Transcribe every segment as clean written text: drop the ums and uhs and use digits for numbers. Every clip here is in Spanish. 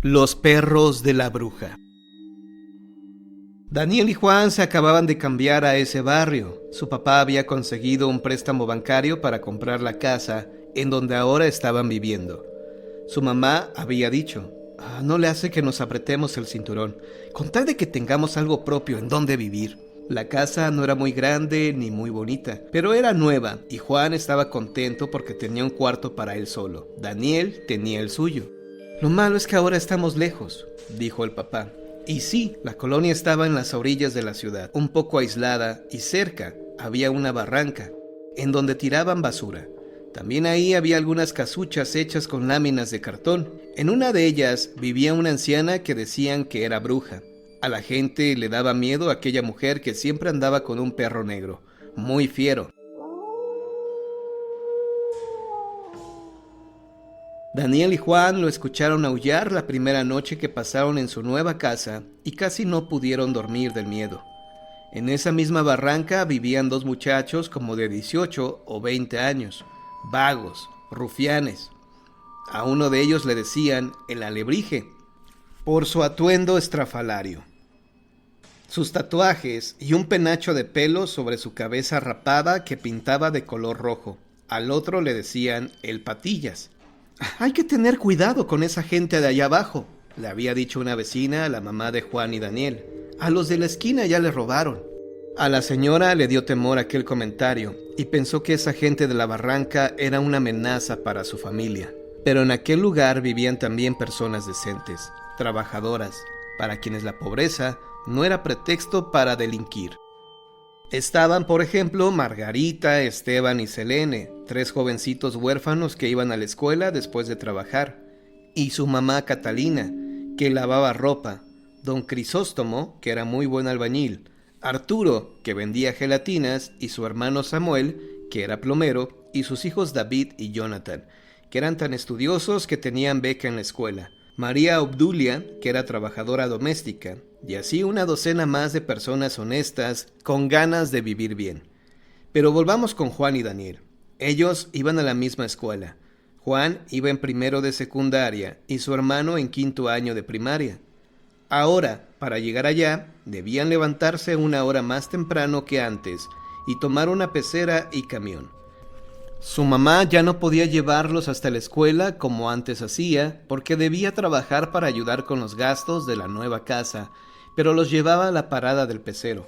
Los perros de la bruja. Daniel y Juan se acababan de cambiar a ese barrio. Su papá había conseguido un préstamo bancario para comprar la casa en donde ahora estaban viviendo. Su mamá había dicho: no le hace que nos apretemos el cinturón, con tal de que tengamos algo propio en donde vivir. La casa no era muy grande ni muy bonita, pero era nueva y Juan estaba contento porque tenía un cuarto para él solo. Daniel tenía el suyo. Lo malo es que ahora estamos lejos, dijo el papá. Y sí, la colonia estaba en las orillas de la ciudad, un poco aislada, y cerca había una barranca, en donde tiraban basura. También ahí había algunas casuchas hechas con láminas de cartón. En una de ellas vivía una anciana que decían que era bruja. A la gente le daba miedo aquella mujer que siempre andaba con un perro negro, muy fiero. Daniel y Juan lo escucharon aullar la primera noche que pasaron en su nueva casa y casi no pudieron dormir del miedo. En esa misma barranca vivían dos muchachos como de 18 o 20 años, vagos, rufianes. A uno de ellos le decían el Alebrije, por su atuendo estrafalario, sus tatuajes y un penacho de pelo sobre su cabeza rapada que pintaba de color rojo. Al otro le decían el Patillas. Hay que tener cuidado con esa gente de allá abajo, le había dicho una vecina a la mamá de Juan y Daniel. A los de la esquina ya les robaron. A la señora le dio temor aquel comentario y pensó que esa gente de la barranca era una amenaza para su familia. Pero en aquel lugar vivían también personas decentes, trabajadoras, para quienes la pobreza no era pretexto para delinquir. Estaban, por ejemplo, Margarita, Esteban y Selene, tres jovencitos huérfanos que iban a la escuela después de trabajar, y su mamá Catalina, que lavaba ropa, don Crisóstomo, que era muy buen albañil, Arturo, que vendía gelatinas, y su hermano Samuel, que era plomero, y sus hijos David y Jonathan, que eran tan estudiosos que tenían beca en la escuela, María Obdulia, que era trabajadora doméstica, y así una docena más de personas honestas con ganas de vivir bien. Pero volvamos con Juan y Daniel. Ellos iban a la misma escuela. Juan iba en primero de secundaria y su hermano en quinto año de primaria. Ahora, para llegar allá, debían levantarse una hora más temprano que antes y tomar una pecera y camión. Su mamá ya no podía llevarlos hasta la escuela como antes hacía, porque debía trabajar para ayudar con los gastos de la nueva casa, pero los llevaba a la parada del pecero.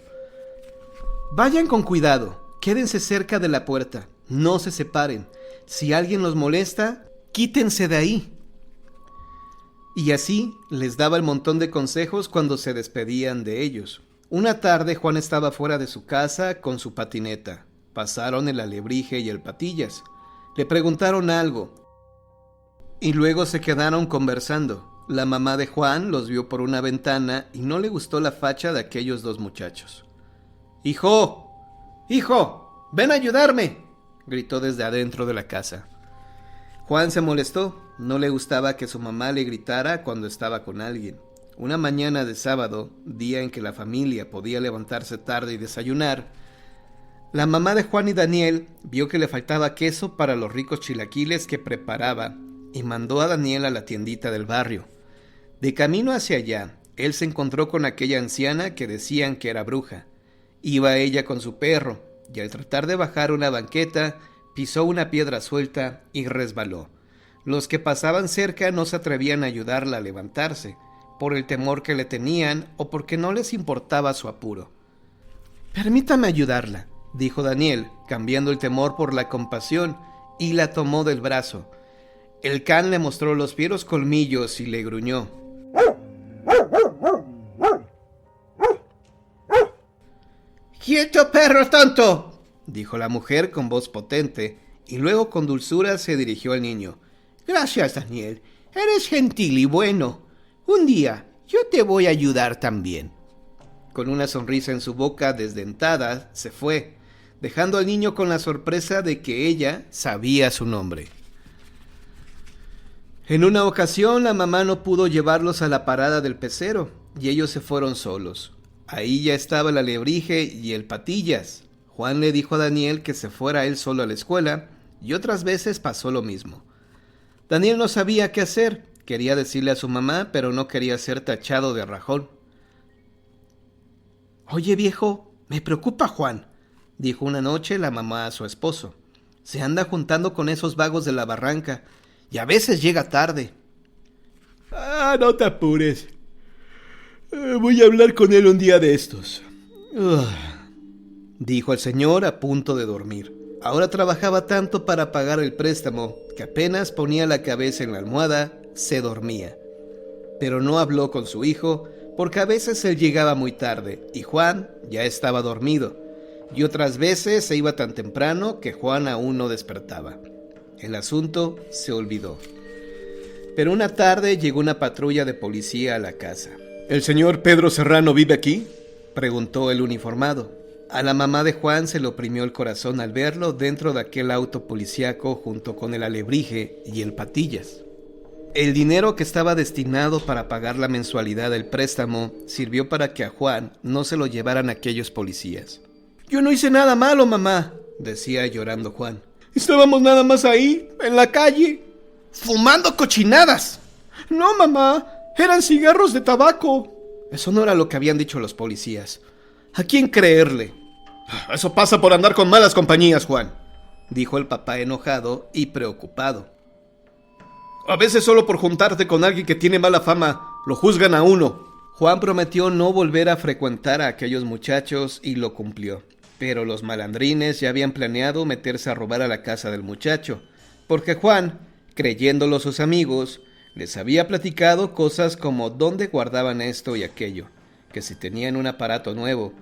Vayan con cuidado, quédense cerca de la puerta, no se separen. Si alguien los molesta, quítense de ahí. Y así les daba el montón de consejos cuando se despedían de ellos. Una tarde Juan estaba fuera de su casa con su patineta. Pasaron el Alebrije y el Patillas. Le preguntaron algo y luego se quedaron conversando. La mamá de Juan los vio por una ventana y no le gustó la facha de aquellos dos muchachos. ¡Hijo! ¡Hijo! ¡Ven a ayudarme!, gritó desde adentro de la casa. Juan se molestó. No le gustaba que su mamá le gritara cuando estaba con alguien. Una mañana de sábado, día en que la familia podía levantarse tarde y desayunar, la mamá de Juan y Daniel vio que le faltaba queso para los ricos chilaquiles que preparaba y mandó a Daniel a la tiendita del barrio. De camino hacia allá, él se encontró con aquella anciana que decían que era bruja. Iba ella con su perro y al tratar de bajar una banqueta, pisó una piedra suelta y resbaló. Los que pasaban cerca no se atrevían a ayudarla a levantarse, por el temor que le tenían o porque no les importaba su apuro. «Permítame ayudarla», dijo Daniel, cambiando el temor por la compasión, y la tomó del brazo. El can le mostró los fieros colmillos y le gruñó. «¡Quieto, perro tonto!», dijo la mujer con voz potente, y luego con dulzura se dirigió al niño. «Gracias, Daniel. Eres gentil y bueno. Un día yo te voy a ayudar también». Con una sonrisa en su boca desdentada, se fue, dejando al niño con la sorpresa de que ella sabía su nombre. En una ocasión, la mamá no pudo llevarlos a la parada del pecero, y ellos se fueron solos. Ahí ya estaba el Alebrije y el Patillas. Juan le dijo a Daniel que se fuera él solo a la escuela, y otras veces pasó lo mismo. Daniel no sabía qué hacer, Quería decirle a su mamá, pero no quería ser tachado de rajón. «Oye, viejo, me preocupa Juan», dijo una noche la mamá a su esposo. «Se anda juntando con esos vagos de la barranca y a veces llega tarde». No te apures. Voy a hablar con él un día de estos. Dijo el señor a punto de dormir. Ahora trabajaba tanto para pagar el préstamo que apenas ponía la cabeza en la almohada, se dormía. Pero no habló con su hijo porque a veces él llegaba muy tarde y Juan ya estaba dormido, y otras veces se iba tan temprano que Juan aún no despertaba. El asunto se olvidó. Pero una tarde llegó una patrulla de policía a la casa. ¿El señor Pedro Serrano vive aquí?, preguntó el uniformado. A la mamá de Juan se le oprimió el corazón al verlo dentro de aquel auto policíaco junto con el alebrije y el patillas. El dinero que estaba destinado para pagar la mensualidad del préstamo sirvió para que a Juan no se lo llevaran aquellos policías. «Yo no hice nada malo, mamá», decía llorando Juan. «Estábamos nada más ahí, en la calle, fumando cochinadas». «No, mamá, eran cigarros de tabaco». Eso no era lo que habían dicho los policías. ¿A quién creerle? «Eso pasa por andar con malas compañías, Juan», dijo el papá enojado y preocupado. «A veces solo por juntarte con alguien que tiene mala fama, lo juzgan a uno». Juan prometió no volver a frecuentar a aquellos muchachos y lo cumplió. Pero los malandrines ya habían planeado meterse a robar a la casa del muchacho, porque Juan, creyéndolo sus amigos, les había platicado cosas como dónde guardaban esto y aquello, que si tenían un aparato nuevo,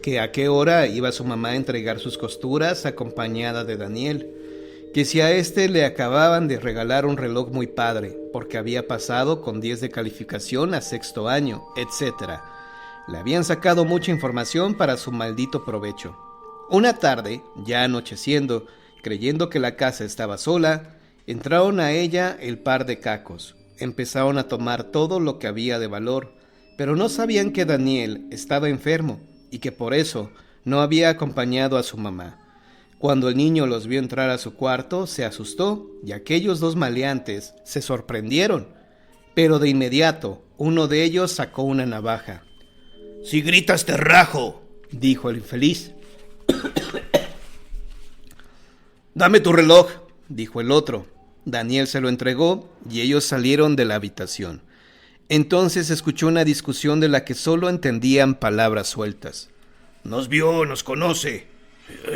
que a qué hora iba su mamá a entregar sus costuras acompañada de Daniel, que si a este le acababan de regalar un reloj muy padre, porque había pasado con 10 de calificación a sexto año, etc. Le habían sacado mucha información para su maldito provecho. Una tarde, ya anocheciendo, creyendo que la casa estaba sola, entraron a ella el par de cacos. Empezaron a tomar todo lo que había de valor, pero no sabían que Daniel estaba enfermo y que por eso no había acompañado a su mamá. Cuando el niño los vio entrar a su cuarto, se asustó y aquellos dos maleantes se sorprendieron. Pero de inmediato, uno de ellos sacó una navaja. «Si gritas te rajo», dijo el infeliz. «Dame tu reloj», dijo el otro. Daniel se lo entregó y ellos salieron de la habitación. Entonces escuchó una discusión de la que solo entendían palabras sueltas. «Nos vio, nos conoce.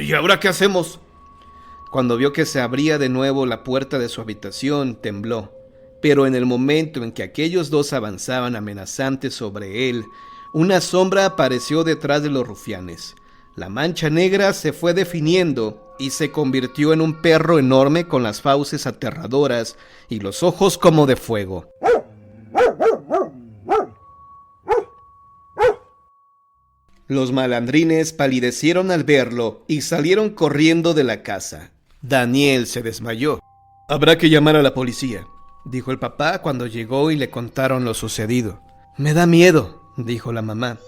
¿Y ahora qué hacemos?». Cuando vio que se abría de nuevo la puerta de su habitación, tembló. Pero en el momento en que aquellos dos avanzaban amenazantes sobre él, una sombra apareció detrás de los rufianes. La mancha negra se fue definiendo y se convirtió en un perro enorme con las fauces aterradoras y los ojos como de fuego. Los malandrines palidecieron al verlo y salieron corriendo de la casa. Daniel se desmayó. «Habrá que llamar a la policía», dijo el papá cuando llegó y le contaron lo sucedido. «Me da miedo», dijo la mamá.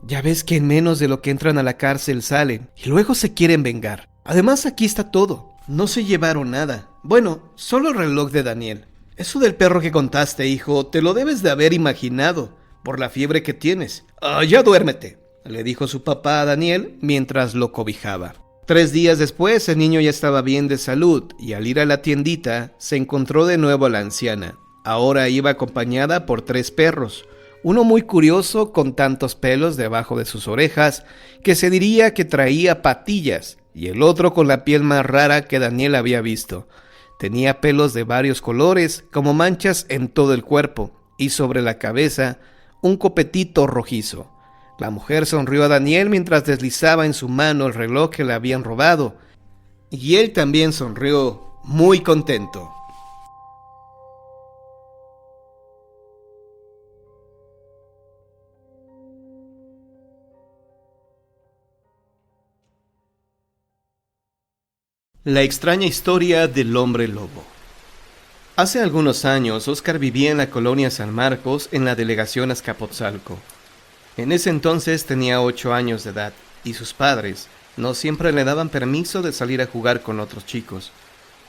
«Ya ves que en menos de lo que entran a la cárcel salen y luego se quieren vengar. Además aquí está todo. No se llevaron nada. Bueno, solo el reloj de Daniel. Eso del perro que contaste, hijo, te lo debes de haber imaginado por la fiebre que tienes. Ya duérmete», le dijo su papá a Daniel mientras lo cobijaba. 3 días después el niño ya estaba bien de salud y al ir a la tiendita se encontró de nuevo a la anciana. Ahora iba acompañada por 3 perros, uno muy curioso con tantos pelos debajo de sus orejas que se diría que traía patillas y el otro con la piel más rara que Daniel había visto. Tenía pelos de varios colores como manchas en todo el cuerpo y sobre la cabeza un copetito rojizo. La mujer sonrió a Daniel mientras deslizaba en su mano el reloj que le habían robado, y él también sonrió, muy contento. La extraña historia del hombre lobo. Hace algunos años, Oscar vivía en la colonia San Marcos, en la delegación Azcapotzalco. En ese entonces tenía 8 años de edad y sus padres no siempre le daban permiso de salir a jugar con otros chicos,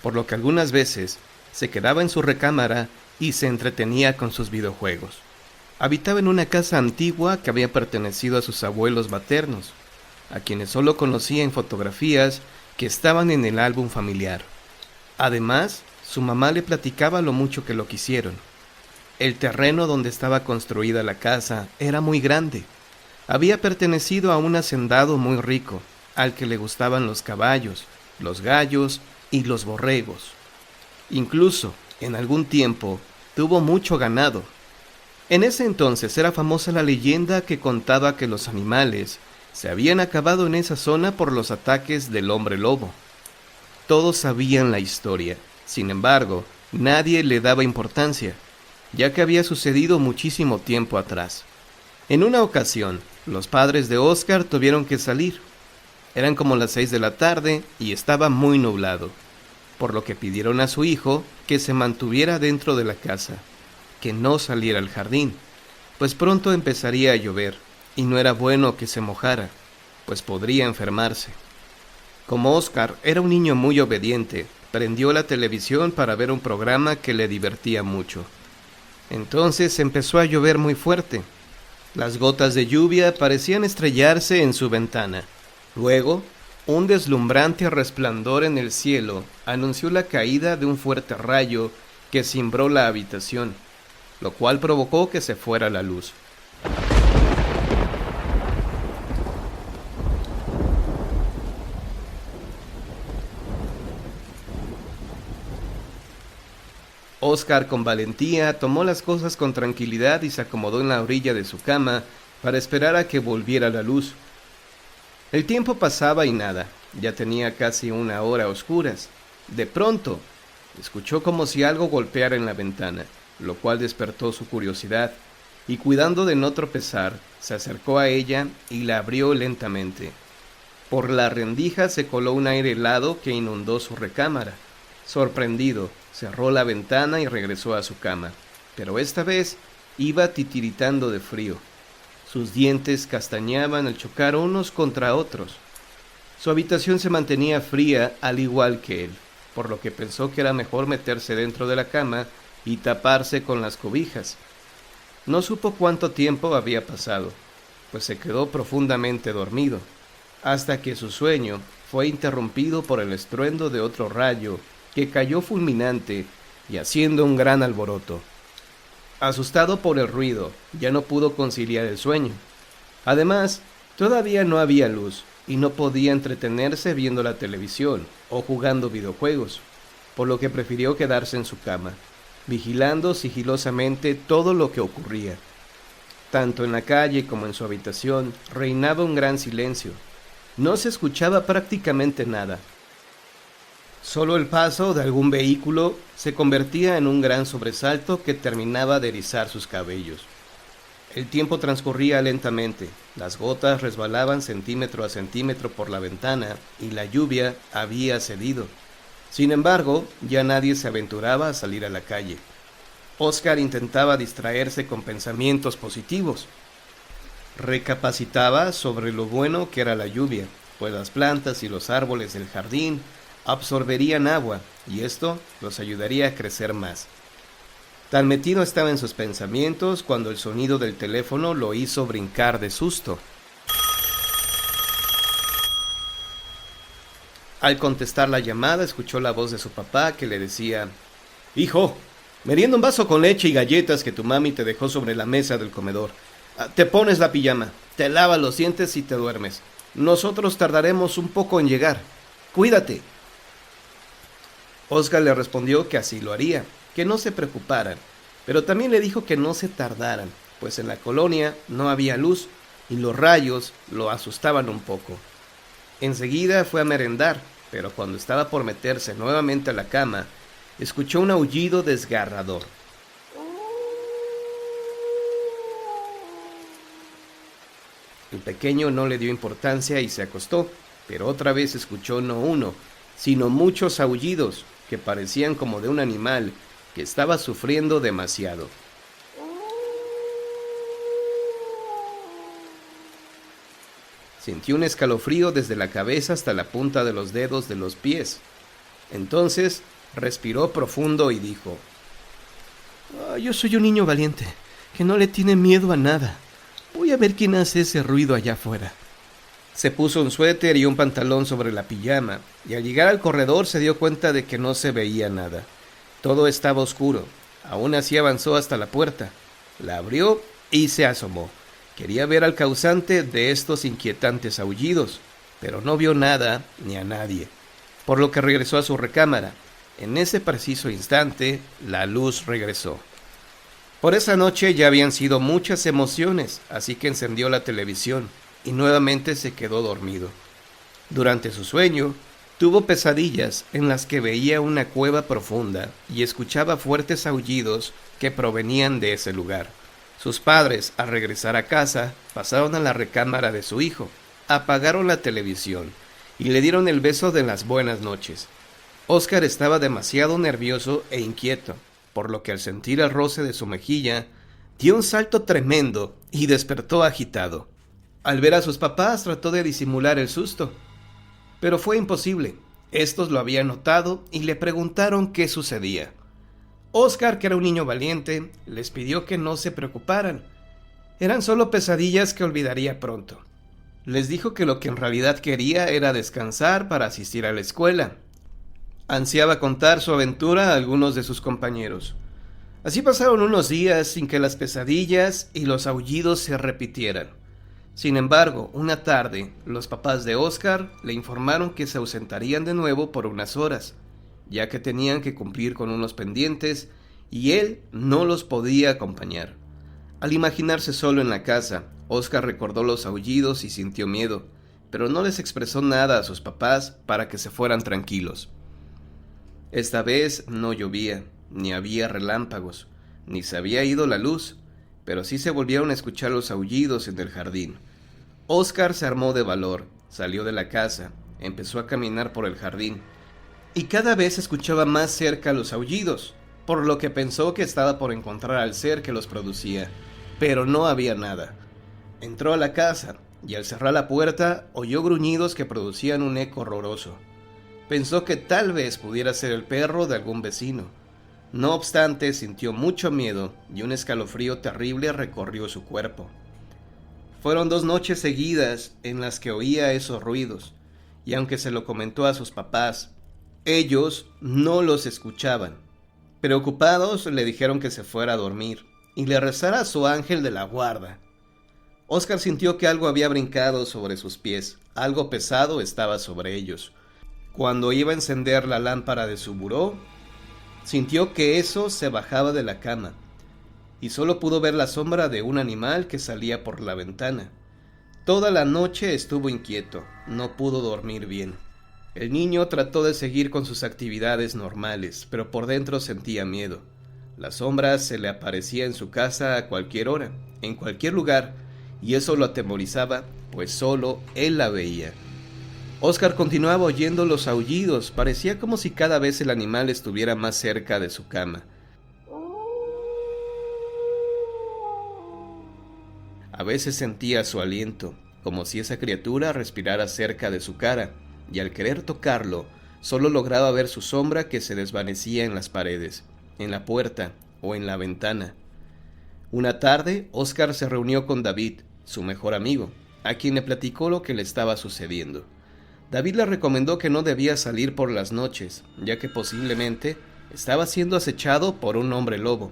por lo que algunas veces se quedaba en su recámara y se entretenía con sus videojuegos. Habitaba en una casa antigua que había pertenecido a sus abuelos maternos, a quienes solo conocía en fotografías que estaban en el álbum familiar. Además, su mamá le platicaba lo mucho que lo quisieron. El terreno donde estaba construida la casa era muy grande. Había pertenecido a un hacendado muy rico, al que le gustaban los caballos, los gallos y los borregos. Incluso, en algún tiempo, tuvo mucho ganado. En ese entonces era famosa la leyenda que contaba que los animales se habían acabado en esa zona por los ataques del hombre lobo. Todos sabían la historia, sin embargo, nadie le daba importancia, ya que había sucedido muchísimo tiempo atrás. En una ocasión, los padres de Oscar tuvieron que salir. Eran como las 6 de la tarde y estaba muy nublado, por lo que pidieron a su hijo que se mantuviera dentro de la casa, que no saliera al jardín, pues pronto empezaría a llover y no era bueno que se mojara, pues podría enfermarse. Como Oscar era un niño muy obediente, prendió la televisión para ver un programa que le divertía mucho. Entonces empezó a llover muy fuerte. Las gotas de lluvia parecían estrellarse en su ventana. Luego, un deslumbrante resplandor en el cielo anunció la caída de un fuerte rayo que cimbró la habitación, lo cual provocó que se fuera la luz. Oscar, con valentía, tomó las cosas con tranquilidad y se acomodó en la orilla de su cama para esperar a que volviera la luz. El tiempo pasaba y nada, ya tenía casi 1 hora a oscuras. De pronto, escuchó como si algo golpeara en la ventana, lo cual despertó su curiosidad, y cuidando de no tropezar, se acercó a ella y la abrió lentamente. Por la rendija se coló un aire helado que inundó su recámara. Sorprendido, cerró la ventana y regresó a su cama, pero esta vez iba titiritando de frío. Sus dientes castañaban al chocar unos contra otros. Su habitación se mantenía fría al igual que él, por lo que pensó que era mejor meterse dentro de la cama y taparse con las cobijas. No supo cuánto tiempo había pasado, pues se quedó profundamente dormido, hasta que su sueño fue interrumpido por el estruendo de otro rayo que cayó fulminante y haciendo un gran alboroto. Asustado por el ruido, ya no pudo conciliar el sueño. Además, todavía no había luz y no podía entretenerse viendo la televisión o jugando videojuegos, por lo que prefirió quedarse en su cama, vigilando sigilosamente todo lo que ocurría. Tanto en la calle como en su habitación reinaba un gran silencio. No se escuchaba prácticamente nada. Solo el paso de algún vehículo se convertía en un gran sobresalto que terminaba de erizar sus cabellos. El tiempo transcurría lentamente, las gotas resbalaban centímetro a centímetro por la ventana y la lluvia había cedido. Sin embargo, ya nadie se aventuraba a salir a la calle. Oscar intentaba distraerse con pensamientos positivos. Recapacitaba sobre lo bueno que era la lluvia, pues las plantas y los árboles del jardín absorberían agua y esto los ayudaría a crecer más. Tan metido estaba en sus pensamientos cuando el sonido del teléfono lo hizo brincar de susto. Al contestar la llamada, escuchó la voz de su papá que le decía: «Hijo, merienda un vaso con leche y galletas que tu mami te dejó sobre la mesa del comedor. Te pones la pijama, te lavas los dientes y te duermes. Nosotros tardaremos un poco en llegar. Cuídate». Oscar le respondió que así lo haría, que no se preocuparan, pero también le dijo que no se tardaran, pues en la colonia no había luz y los rayos lo asustaban un poco. Enseguida fue a merendar, pero cuando estaba por meterse nuevamente a la cama, escuchó un aullido desgarrador. El pequeño no le dio importancia y se acostó, pero otra vez escuchó no uno, sino muchos aullidos que parecían como de un animal que estaba sufriendo demasiado. Sintió un escalofrío desde la cabeza hasta la punta de los dedos de los pies. Entonces respiró profundo y dijo: Yo soy un niño valiente, que no le tiene miedo a nada. Voy a ver quién hace ese ruido allá afuera. Se puso un suéter y un pantalón sobre la pijama, y al llegar al corredor se dio cuenta de que no se veía nada. Todo estaba oscuro. Aún así avanzó hasta la puerta. La abrió y se asomó. Quería ver al causante de estos inquietantes aullidos, pero no vio nada ni a nadie, por lo que regresó a su recámara. En ese preciso instante, la luz regresó. Por esa noche ya habían sido muchas emociones, así que encendió la televisión y nuevamente se quedó dormido. Durante su sueño, tuvo pesadillas en las que veía una cueva profunda y escuchaba fuertes aullidos que provenían de ese lugar. Sus padres, al regresar a casa, pasaron a la recámara de su hijo, apagaron la televisión y le dieron el beso de las buenas noches. Óscar estaba demasiado nervioso e inquieto, por lo que al sentir el roce de su mejilla, dio un salto tremendo y despertó agitado. Al ver a sus papás trató de disimular el susto, pero fue imposible. Estos lo habían notado y le preguntaron qué sucedía. Óscar, que era un niño valiente, les pidió que no se preocuparan. Eran solo pesadillas que olvidaría pronto. Les dijo que lo que en realidad quería era descansar para asistir a la escuela. Ansiaba contar su aventura a algunos de sus compañeros. Así pasaron unos días sin que las pesadillas y los aullidos se repitieran. Sin embargo, una tarde, los papás de Óscar le informaron que se ausentarían de nuevo por unas horas, ya que tenían que cumplir con unos pendientes y él no los podía acompañar. Al imaginarse solo en la casa, Óscar recordó los aullidos y sintió miedo, pero no les expresó nada a sus papás para que se fueran tranquilos. Esta vez no llovía, ni había relámpagos, ni se había ido la luz, pero sí se volvieron a escuchar los aullidos en el jardín. Óscar se armó de valor, salió de la casa, empezó a caminar por el jardín, y cada vez escuchaba más cerca los aullidos, por lo que pensó que estaba por encontrar al ser que los producía, pero no había nada. Entró a la casa, y al cerrar la puerta, oyó gruñidos que producían un eco horroroso. Pensó que tal vez pudiera ser el perro de algún vecino. No obstante, sintió mucho miedo, y un escalofrío terrible recorrió su cuerpo. Fueron 2 noches seguidas en las que oía esos ruidos, y aunque se lo comentó a sus papás, ellos no los escuchaban. Preocupados, le dijeron que se fuera a dormir y le rezara a su ángel de la guarda. Óscar sintió que algo había brincado sobre sus pies, algo pesado estaba sobre ellos. Cuando iba a encender la lámpara de su buró, sintió que eso se bajaba de la cama, y solo pudo ver la sombra de un animal que salía por la ventana. Toda la noche estuvo inquieto, no pudo dormir bien. El niño trató de seguir con sus actividades normales, pero por dentro sentía miedo. La sombra se le aparecía en su casa a cualquier hora, en cualquier lugar, y eso lo atemorizaba, pues solo él la veía. Óscar continuaba oyendo los aullidos, parecía como si cada vez el animal estuviera más cerca de su cama. A veces sentía su aliento, como si esa criatura respirara cerca de su cara, y al querer tocarlo, solo lograba ver su sombra que se desvanecía en las paredes, en la puerta o en la ventana. Una tarde, Óscar se reunió con David, su mejor amigo, a quien le platicó lo que le estaba sucediendo. David le recomendó que no debía salir por las noches, ya que posiblemente estaba siendo acechado por un hombre lobo,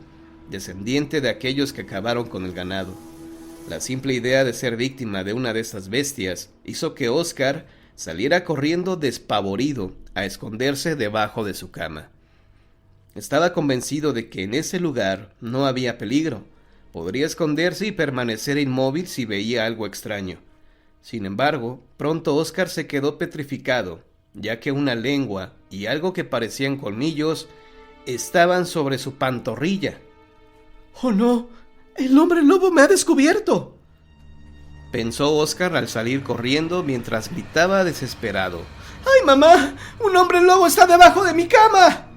descendiente de aquellos que acabaron con el ganado. La simple idea de ser víctima de una de estas bestias hizo que Óscar saliera corriendo despavorido a esconderse debajo de su cama. Estaba convencido de que en ese lugar no había peligro. Podría esconderse y permanecer inmóvil si veía algo extraño. Sin embargo, pronto Óscar se quedó petrificado, ya que una lengua y algo que parecían colmillos estaban sobre su pantorrilla. ¡Oh no! ¡El hombre lobo me ha descubierto!, pensó Óscar al salir corriendo mientras gritaba desesperado. ¡Ay, mamá! ¡Un hombre lobo está debajo de mi cama!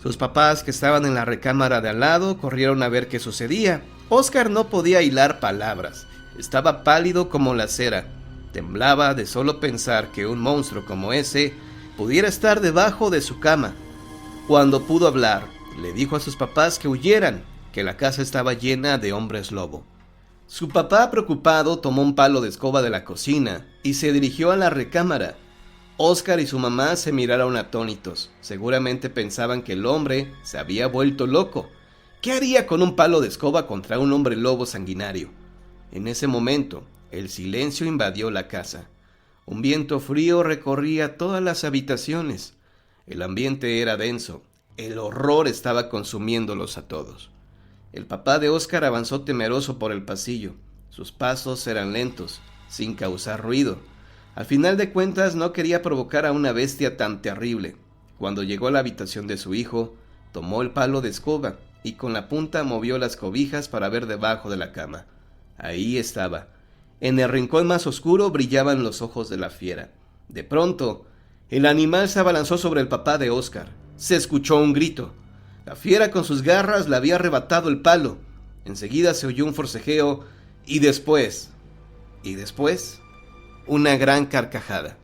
Sus papás, que estaban en la recámara de al lado, corrieron a ver qué sucedía. Óscar no podía hilar palabras. Estaba pálido como la cera. Temblaba de solo pensar que un monstruo como ese pudiera estar debajo de su cama. Cuando pudo hablar, Le dijo a sus papás que huyeran, que la casa estaba llena de hombres lobo. Su papá, preocupado, tomó un palo de escoba de la cocina y se dirigió a la recámara. Oscar y su mamá se miraron atónitos. Seguramente pensaban que el hombre se había vuelto loco. ¿Qué haría con un palo de escoba contra un hombre lobo sanguinario? En ese momento, el silencio invadió la casa. Un viento frío recorría todas las habitaciones. El ambiente era denso. El horror estaba consumiéndolos a todos. El papá de Oscar avanzó temeroso por el pasillo. Sus pasos eran lentos, sin causar ruido. Al final de cuentas no quería provocar a una bestia tan terrible. Cuando llegó a la habitación de su hijo, tomó el palo de escoba y con la punta movió las cobijas para ver debajo de la cama. Ahí estaba. En el rincón más oscuro brillaban los ojos de la fiera. De pronto, el animal se abalanzó sobre el papá de Oscar. Se escuchó un grito. La fiera con sus garras le había arrebatado el palo. Enseguida se oyó un forcejeo y después, una gran carcajada.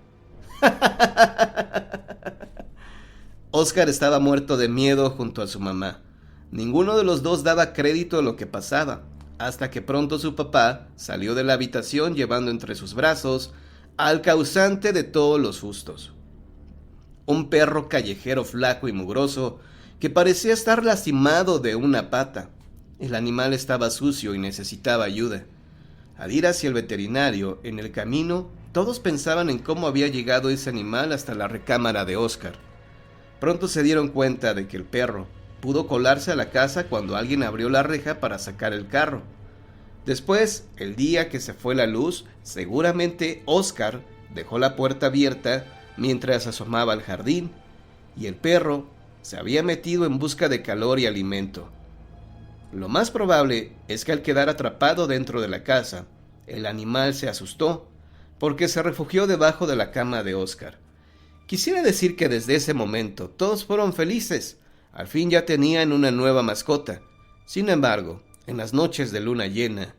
Oscar estaba muerto de miedo junto a su mamá. Ninguno de los dos daba crédito a lo que pasaba, hasta que pronto su papá salió de la habitación llevando entre sus brazos al causante de todos los sustos. Un perro callejero flaco y mugroso que parecía estar lastimado de una pata. El animal estaba sucio y necesitaba ayuda. Al ir hacia el veterinario, en el camino, todos pensaban en cómo había llegado ese animal hasta la recámara de Oscar. Pronto se dieron cuenta de que el perro pudo colarse a la casa cuando alguien abrió la reja para sacar el carro. Después, el día que se fue la luz, seguramente Oscar dejó la puerta abierta mientras asomaba al jardín, y el perro se había metido en busca de calor y alimento. Lo más probable es que al quedar atrapado dentro de la casa, el animal se asustó, porque se refugió debajo de la cama de Oscar. Quisiera decir que desde ese momento todos fueron felices. Al fin ya tenían una nueva mascota. Sin embargo, en las noches de luna llena,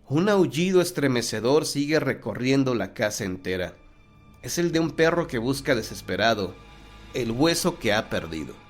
un aullido estremecedor sigue recorriendo la casa entera. Es el de un perro que busca desesperado el hueso que ha perdido.